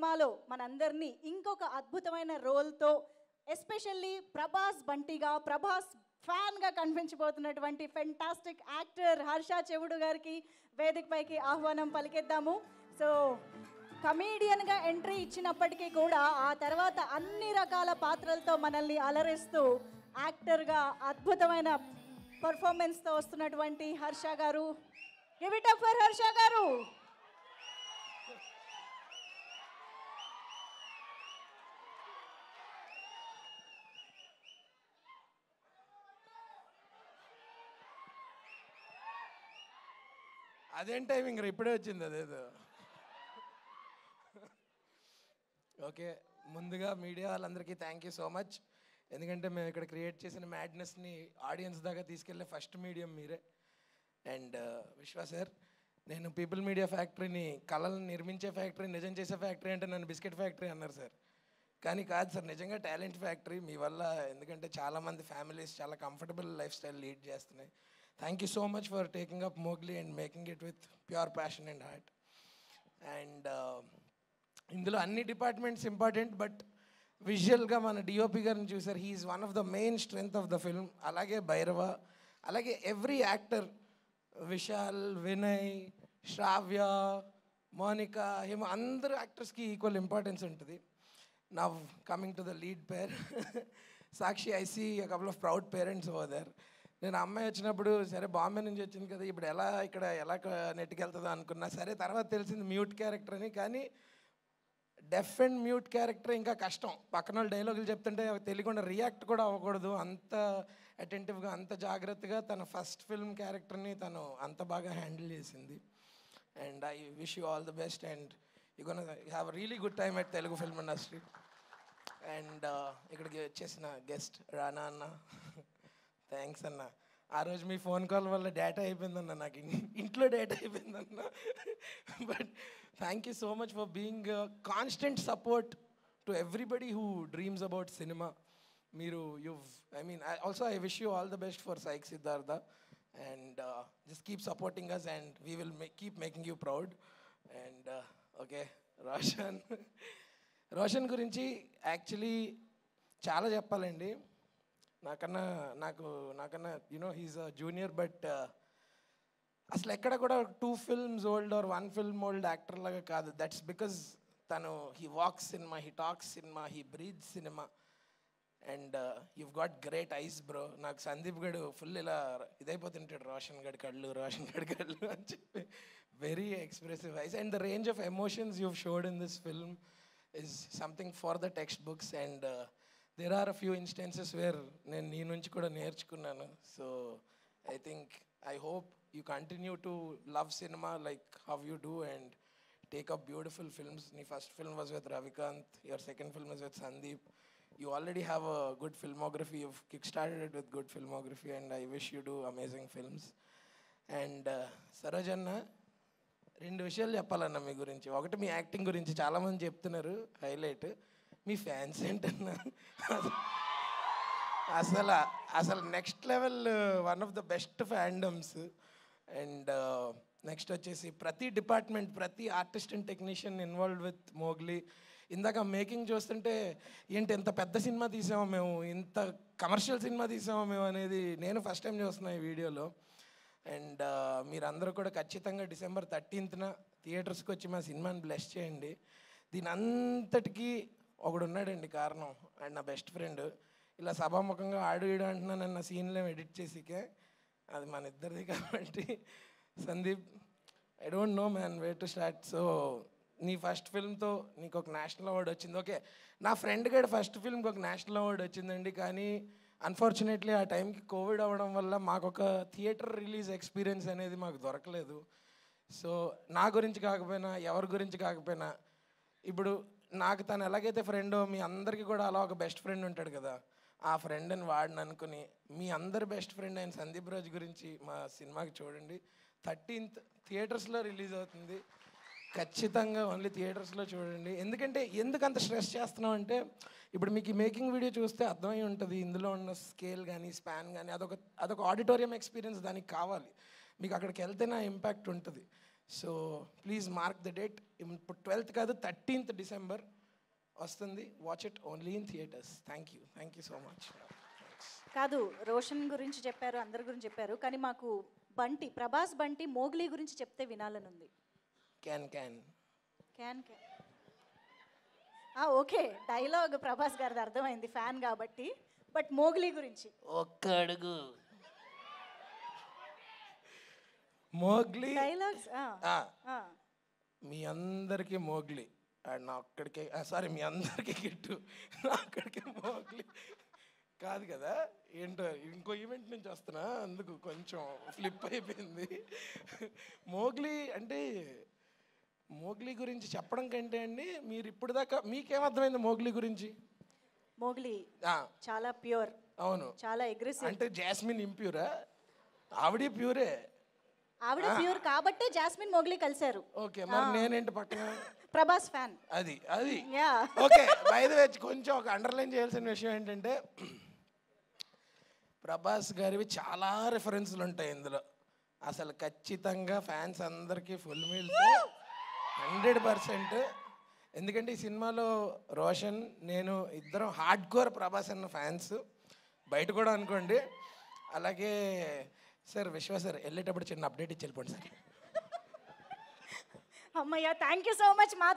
మాలో మనందరినీ ఇంకొక అద్భుతమైన రోల్తో ఎస్పెషల్లీ ప్రభాస్ బంటిగా ప్రభాస్ ఫ్యాన్గా కనిపించబోతున్నటువంటి ఫెంటాస్టిక్ యాక్టర్ హర్ష చెవుడు గారికి వేదికపైకి ఆహ్వానం పలికేద్దాము. సో కమేడియన్గా ఎంట్రీ ఇచ్చినప్పటికీ కూడా ఆ తర్వాత అన్ని రకాల పాత్రలతో మనల్ని అలరిస్తూ యాక్టర్గా అద్భుతమైన పర్ఫార్మెన్స్తో వస్తున్నటువంటి హర్ష గారు. Give it up for Harsha గారు. అదేం టైమింగ్ ఇప్పుడే వచ్చింది అదేదో. ఓకే, ముందుగా మీడియా వాళ్ళందరికీ థ్యాంక్ యూ సో మచ్. ఎందుకంటే మేము ఇక్కడ క్రియేట్ చేసిన మ్యాడ్నెస్ని ఆడియన్స్ దాకా తీసుకెళ్ళే ఫస్ట్ మీడియం మీరే. అండ్ విశ్వా సార్, నేను పీపుల్ మీడియా ఫ్యాక్టరీని కళలను నిర్మించే ఫ్యాక్టరీ, నిజం చేసే ఫ్యాక్టరీ అంటే నన్ను బిస్కెట్ ఫ్యాక్టరీ అన్నారు సార్. కానీ కాదు సార్, నిజంగా టాలెంట్ ఫ్యాక్టరీ మీ వల్ల. ఎందుకంటే చాలామంది ఫ్యామిలీస్ చాలా కంఫర్టబుల్ లైఫ్ స్టైల్ లీడ్ చేస్తున్నాయి. Thank you so much for taking up Mowgli and making it with pure passion and heart. And ఇందులో అన్ని డిపార్ట్మెంట్స్ ఇంపార్టెంట్, బట్ విజువల్గా మన డిఓపి గారిని చూసారు. He's one of the main strength of the film. అలాగే భైరవ, అలాగే every actor, Vishal, Vinay, Shravya, Monica, Hima, అందరు యాక్టర్స్కి equal importance ఉంటుంది. Now coming to the lead pair Sakshi, I see a couple of proud parents over there. నేను అమ్మాయి వచ్చినప్పుడు సరే బాంబే నుంచి వచ్చింది కదా, ఇప్పుడు ఇక్కడ ఎలా నెట్టుకెళ్తుందో అనుకున్నా. సరే తర్వాత తెలిసింది మ్యూట్ క్యారెక్టర్ అని. కానీ డెఫ్ అండ్ మ్యూట్ క్యారెక్టర్ ఇంకా కష్టం. పక్కన వాళ్ళు డైలాగులు చెప్తుంటే తెలియకుండా రియాక్ట్ కూడా అవ్వకూడదు. అంత అటెంటివ్గా, అంత జాగ్రత్తగా తన ఫస్ట్ ఫిల్మ్ క్యారెక్టర్ని తను అంత బాగా హ్యాండిల్ చేసింది. And I wish you all the best and you gonna have a really good time at Telugu film industry. And ఇక్కడికి వచ్చేసిన గెస్ట్ రానా అన్న, థ్యాంక్స్ అన్న. ఆ రోజు మీ ఫోన్ కాల్ వల్ల డేటా అయిపోయిందన్న, నాకు ఇంట్లో డేటా అయిపోయిందన్న. But thank you so much for being constant support to everybody who dreams about cinema. మీరు I wish you all the best for Saik Siddhartha and just keep supporting us and we will keep making you proud. And okay, Roshan గురించి actually చాలా చెప్పాలండి. నాకన్నా he's a junior, but అసలు ఎక్కడ కూడా 2 films old or 1 film old actor లాగా కాదు. That's because తను he walks cinema, he talks cinema, he breathe cinema. And you've got great eyes bro. నాకు సందీప్ గడు ఫుల్ ఇలా ఇదైపోతుంటాడు, రోషన్ గడి కళ్ళు అని చెప్పి. Very expressive eyes and the range of emotions you've showed in this film is something for the textbooks. And there are a few instances where నేను నీ నుంచి కూడా నేర్చుకున్నాను. So I hope you continue to love cinema like how you do and take up beautiful films. Your first film was with Ravikant, your second film is with Sandeep. You already have a good filmography. You've kickstarted it with good filmography and I wish you do amazing films. And Sarajanna, 2 విషయాలు చెప్పాలన్న మీ గురించి. ఒకటి మీ acting గురించి చాలామంది చెప్తున్నారు highlight. మీ fans ఏంటన్నా అసలు next level, one of the best fandoms. And next వచ్చేసి ప్రతి డిపార్ట్మెంట్, ప్రతి artist and technician involved with Mowgli. ఇందాక మేకింగ్ చూస్తుంటే ఏంటి ఎంత పెద్ద సినిమా తీసామో మేము, ఇంత కమర్షియల్ సినిమా తీసామో మేము అనేది నేను ఫస్ట్ టైం చూస్తున్నాను ఈ వీడియోలో. అండ్ మీరందరూ కూడా ఖచ్చితంగా December 13th థియేటర్స్కి వచ్చి మా సినిమాని బ్లెస్ చేయండి. దీని అంతటికీ ఒకడు ఉన్నాడండి కారణం, అండ్ నా బెస్ట్ ఫ్రెండ్. ఇలా సభాముఖంగా ఆడు ఈడు అంటున్నా నన్ను సీన్లో ఎడిట్ చేసికే, అది మన ఇద్దరిది కాబట్టి. Sandeep, I don't know man way to start. So నీ ఫస్ట్ ఫిల్మ్తో నీకు ఒక నేషనల్ అవార్డు వచ్చింది. ఓకే, నా ఫ్రెండ్ గడి ఫస్ట్ ఫిల్మ్కి ఒక నేషనల్ అవార్డు వచ్చిందండి. కానీ అన్ఫార్చునేట్లీ ఆ టైంకి కోవిడ్ అవ్వడం వల్ల మాకు ఒక థియేటర్ రిలీజ్ ఎక్స్పీరియన్స్ అనేది మాకు దొరకలేదు. సో నా గురించి కాకపోయినా, ఎవరి గురించి కాకపోయినా, ఇప్పుడు నాకు తను ఎలాగైతే ఫ్రెండో మీ అందరికీ కూడా అలా ఒక బెస్ట్ ఫ్రెండ్ ఉంటాడు కదా, ఆ ఫ్రెండ్ని వాడిని అనుకుని మీ అందరి బెస్ట్ ఫ్రెండ్ అయిన సందీప్ రాజ్ గురించి మా సినిమాకి చూడండి. 13th థియేటర్స్లో రిలీజ్ అవుతుంది. ఖచ్చితంగా ఓన్లీ థియేటర్స్లో చూడండి. ఎందుకు అంత స్ట్రెస్ చేస్తున్నాం అంటే, ఇప్పుడు మీకు ఈ మేకింగ్ వీడియో చూస్తే అర్థమై ఉంటుంది ఇందులో ఉన్న స్కేల్ కానీ స్పాన్ కానీ అదొక ఆడిటోరియం ఎక్స్పీరియన్స్ దానికి కావాలి. మీకు అక్కడికి వెళ్తేనే ఇంపాక్ట్ ఉంటుంది. So please mark the date. ఇప్పుడు 12th కాదు, 13th December వస్తుంది. Watch it only in theatres. Thank you so much. కాదు, రోషన్ గురించి చెప్పారు, అందరి గురించి చెప్పారు, కానీ మాకు బంటి, ప్రభాస్ బంటి మోగ్లీ గురించి చెప్తే వినాలని ఉంది. Can can can okay, dialogue Prabhas గారిది అర్థమైంది, ఫ్యాన్ కాబట్టి. బట్ మోగ్లీ గురించి ఒక్క అడుగు. Mowgli dialogues. మీ అందరికీ మోగ్లీ అండ్ నా ఒక్కడికే, సారీ మీ అందరికీ గిట్టు, నా ఒక్కడికే మోగ్లీ కాదు కదా. ఏంటో ఇంకో ఈవెంట్ నుంచి వస్తున్నా, అందుకు కొంచెం ఫ్లిప్ అయిపోయింది. మోగ్లీ అంటే, మోగ్లీ గురించి చెప్పడం కంటే అండి, మీరు ఇప్పుడు దాకా మీకేమర్థమైంది మోగ్లీ గురించి? మోగ్లీ చాలా ప్యూర్. అవును, చాలా అగ్రెసివ్. అంటే జాస్మిన్ ఇంప్యూరా? ఆవిడ ప్యూరే. ఆవిడ ప్యూర్ కాబట్టి జాస్మిన్ మోగ్లీ కలిశారు. ఓకే, మరి నేనేంటి పక్కన ప్రభాస్ ఫ్యాన్. అది అది yeah okay. By the way కొంచెం ఒక అండర్లైన్ చేయాల్సిన విషయం ఏంటంటే, ప్రభాస్ గారివి చాలా రిఫరెన్స్లు ఉంటాయి ఇందులో. అసలు ఖచ్చితంగా ఫ్యాన్స్ అందరికీ ఫుల్ మీల్స్ 100%. ఎందుకంటే ఈ సినిమాలో రోషన్, నేను ఇద్దరం హార్డ్ కోర్ ప్రభాస్ అన్న ఫ్యాన్స్, బయట కూడా అనుకోండి. అలాగే సార్, విశ్వ సార్ వెళ్ళేటప్పుడు చిన్న అప్డేట్ ఇచ్చి వెళ్ళిపోండి సార్. అమ్మయ్య, థ్యాంక్ యూ సో మచ్. మా